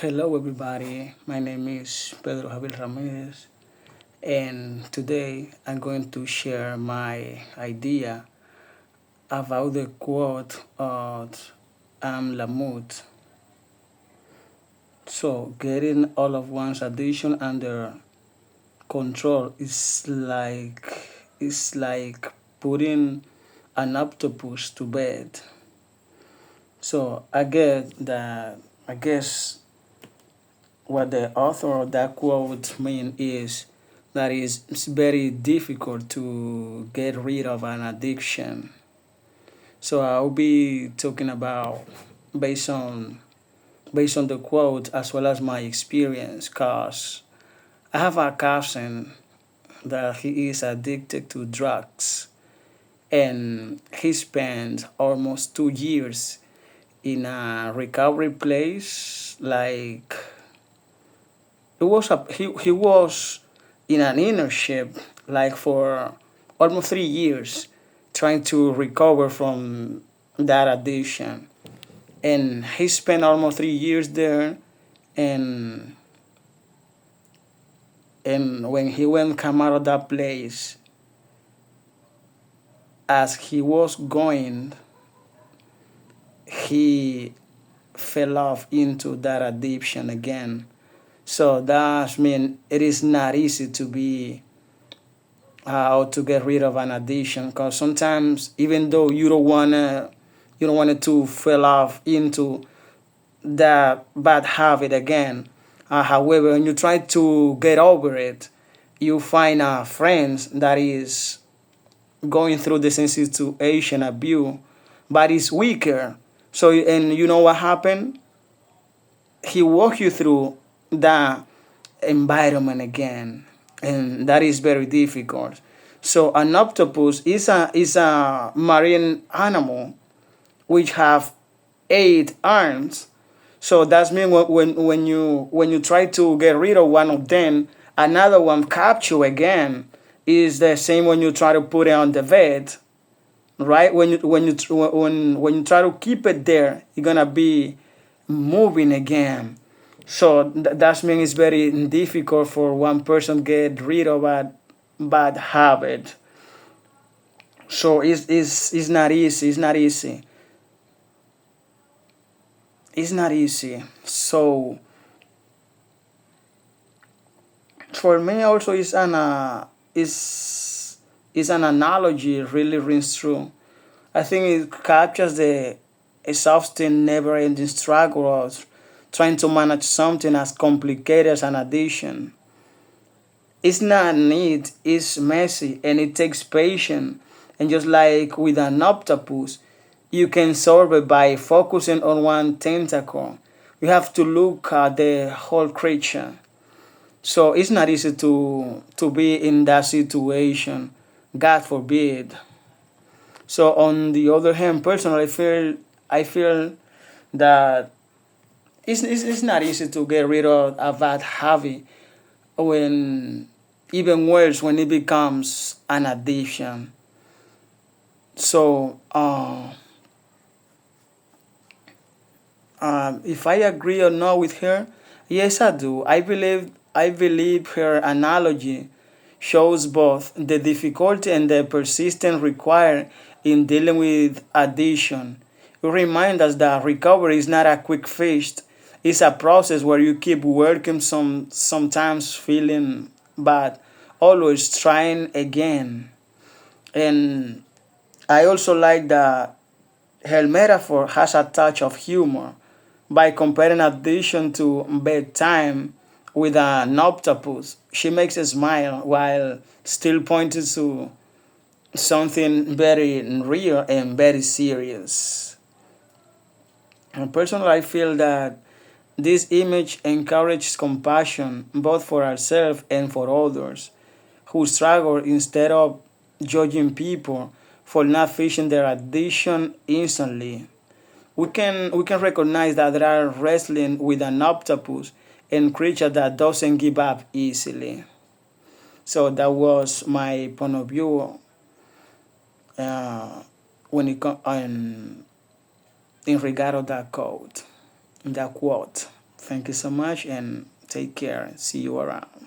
Hello, everybody. My name is Pedro Javier Ramirez, and today I'm going to share my idea about the quote of Lamut. So, getting all of one's addiction under control is like putting an octopus to bed. So, I guess what the author of that quote mean is that it's very difficult to get rid of an addiction. So I'll be talking about based on based on the quote as well as my experience, cause I have a cousin that he is addicted to drugs, and he spent almost 2 years in a recovery place. Like he was in an internship like for almost 3 years, trying to recover from that addiction, and he spent almost 3 years there. And and when he went come out of that place, as he was going, he fell off into that addiction again. So that means it is not easy to be how to get rid of an addiction, because sometimes even though you don't want it to fall off into that bad habit again. However, when you try to get over it, you find a friend that is going through the same situation as you, but is weaker. So, and you know what happened? He walk you through that environment again, and that is very difficult. So an octopus is a marine animal which have 8 arms. So that means when you try to get rid of one of them, another one capture again. Is the same when you try to put it on the bed, right? When you try to keep it there, you're gonna be moving again. So that means it's very difficult for one person get rid of a bad habit. So it's not easy. It's not easy. So for me also is an analogy really rings true. I think it captures the exhausting, never-ending struggle of trying to manage something as complicated as an addiction. It's not neat, it's messy, and it takes patience. And just like with an octopus, you can solve it by focusing on one tentacle. You have to look at the whole creature. So it's not easy to be in that situation. God forbid. So on the other hand, personally, I feel that it's not easy to get rid of a bad habit, when even worse when it becomes an addiction. So if I agree or not with her, yes, I do. I believe her analogy shows both the difficulty and the persistence required in dealing with addiction. It reminds us that recovery is not a quick fix. It's a process where you keep working, sometimes feeling bad, always trying again. And I also like that her metaphor has a touch of humor by comparing addiction to bedtime with an octopus. She makes a smile while still pointing to something very real and very serious. And personally, I feel that this image encourages compassion both for ourselves and for others who struggle, instead of judging people for not facing their addiction instantly. We can recognize that they are wrestling with an octopus and creature that doesn't give up easily. So that was my point of view, uh, when in regard of that quote. Thank you so much and take care. See you around.